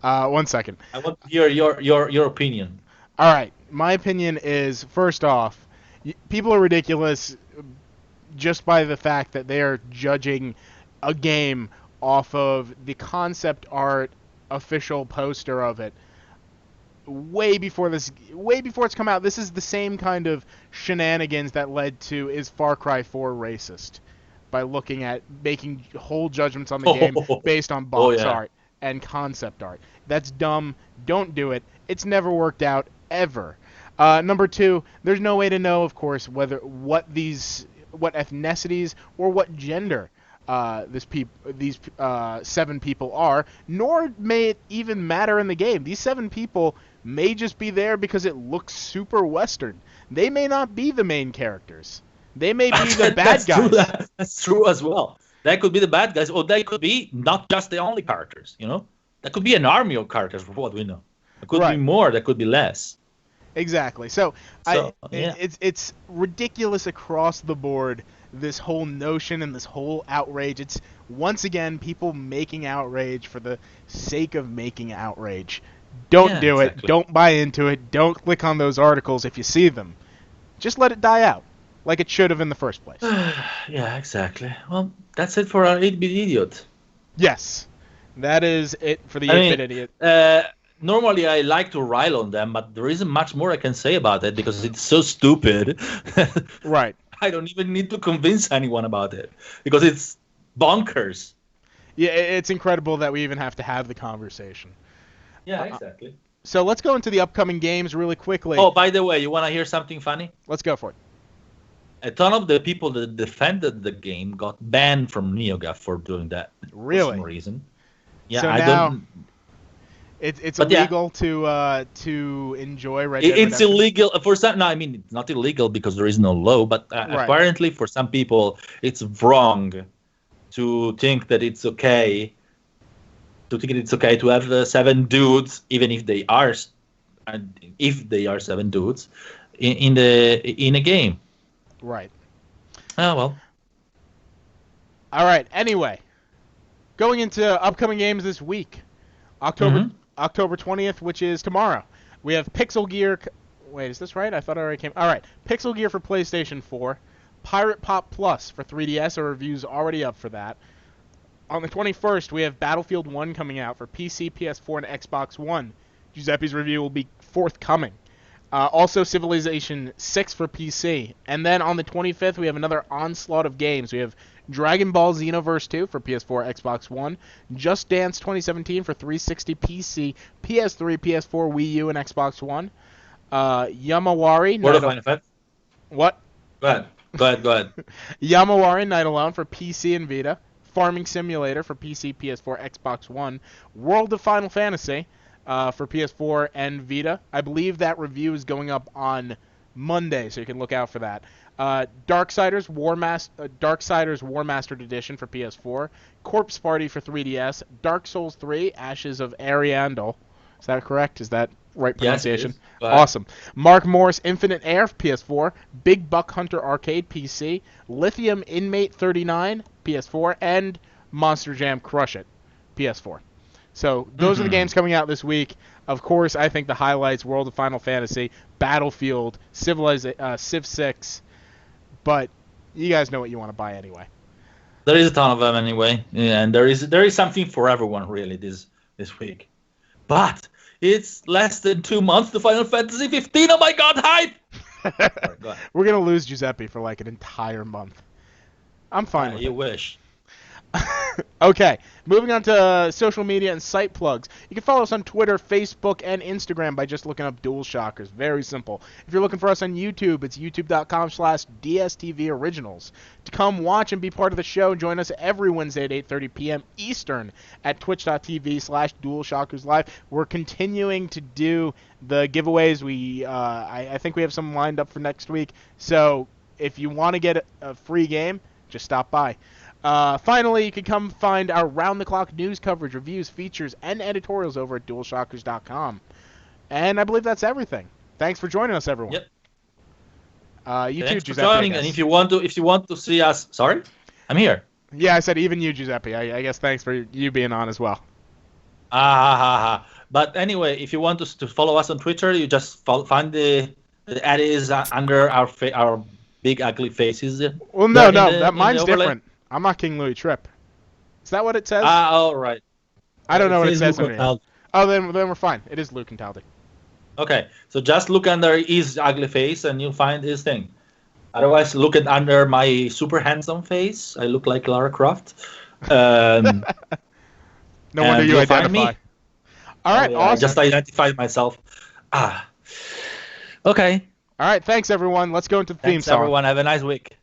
1 second. I want to hear your opinion. All right. My opinion is, first off, people are ridiculous just by the fact that they are judging a game off of the concept art official poster of it way before it's come out. This is the same kind of shenanigans that led to is Far Cry 4 racist, by looking at making whole judgments on the game based on box art and concept art. That's dumb. Don't do it. It's never worked out ever. Number 2, there's no way to know, of course, what ethnicities or what gender these 7 people are, nor may it even matter in the game. These 7 people may just be there because it looks super Western. They may not be the main characters. They may be the bad guys. That's true as well. That could be the bad guys, or they could be not just the only characters, That could be an army of characters, for what we know. There could be more, there could be less. Exactly. It's ridiculous across the board, this whole notion and this whole outrage. It's, once again, people making outrage for the sake of making outrage. Don't do it. Don't buy into it. Don't click on those articles if you see them. Just let it die out. like it should have in the first place. Yeah, exactly. Well, that's it for our 8-bit idiot. Yes, that is it for the I 8-bit mean, idiot. normally I like to rile on them, but there isn't much more I can say about it because it's so stupid. Right. I don't even need to convince anyone about it because it's bonkers. Yeah, it's incredible that we even have to have the conversation. Yeah, exactly. So let's go into the upcoming games really quickly. Oh, by the way, you want to hear something funny? Let's go for it. A ton of the people that defended the game got banned from NeoGAF for doing that Really? for some reason. Yeah, So I now don't. it's But yeah. illegal to enjoy Red Dead It's Redemption? illegal for some. No, I mean it's not illegal because there is no law. But Right. apparently, for some people, it's wrong to think that it's okay. To think it's okay to have 7 dudes, even if they are, if they are 7 dudes, in a game. Right. Oh well. All right. Anyway, going into upcoming games this week, October 20th, which is tomorrow. We have Pixel Gear. Wait, is this right? I thought it already came. All right. Pixel Gear for PlayStation 4, Pirate Pop Plus for 3DS. A review's already up for that. On the 21st, we have Battlefield 1 coming out for PC, PS4, and Xbox One. Giuseppe's review will be forthcoming. Also, Civilization 6 for PC. And then on the 25th, we have another onslaught of games. We have Dragon Ball Xenoverse 2 for PS4, Xbox One. Just Dance 2017 for 360 PC, PS3, PS4, Wii U, and Xbox One. Yamawari. What Final Fantasy? What? Go ahead. Yamawari Night Alone for PC and Vita. Farming Simulator for PC, PS4, Xbox One. World of Final Fantasy for PS4 and Vita. I believe that review is going up on Monday, so you can look out for that. Darksiders War Mastered Edition for PS4. Corpse Party for 3DS. Dark Souls 3 Ashes of Ariandel. Is that correct? Is that right pronunciation? Yes, awesome. Mark Morris Infinite Air for PS4. Big Buck Hunter Arcade PC. Lithium Inmate 39 PS4. And Monster Jam Crush It PS4. So those are the games coming out this week. Of course, I think the highlights: World of Final Fantasy, Battlefield, Civ 6. But you guys know what you want to buy anyway. There is a ton of them anyway, and there is something for everyone really this week. But it's less than 2 months to Final Fantasy 15. Oh my God, hype! Sorry, go ahead. We're gonna lose Giuseppe for like an entire month. I'm fine with it. You wish. Okay, moving on to social media and site plugs. You can follow us on Twitter, Facebook, and Instagram by just looking up DualShockers. Very simple. If you're looking for us on YouTube, it's youtube.com/DSTV Originals. To come watch and be part of the show, join us every Wednesday at 8:30 p.m. Eastern at twitch.tv/DualShockers Live. We're continuing to do the giveaways. I think we have some lined up for next week. So if you want to get a free game, just stop by. Finally, you can come find our round-the-clock news coverage, reviews, features, and editorials over at DualShockers.com. And I believe that's everything. Thanks for joining us, everyone. Yep. You Thanks too, for Giuseppe. joining, and if you want to see us, sorry, I'm here. Yeah, I said even you, Giuseppe. I guess thanks for you being on as well. But anyway, if you want to follow us on Twitter, you just find the ad is under our big ugly faces. Well, no, mine's different. I'm not King Louis Tripp. Is that what it says? All right. I don't know what it says. Oh, then we're fine. It is Luke and Taldi. Okay, so just look under his ugly face and you'll find his thing. Otherwise, look under my super handsome face. I look like Lara Croft. No wonder you identify. All right, awesome. I just identified myself. Okay. All right, thanks everyone. Let's go into the theme song. Everyone. Have a nice week.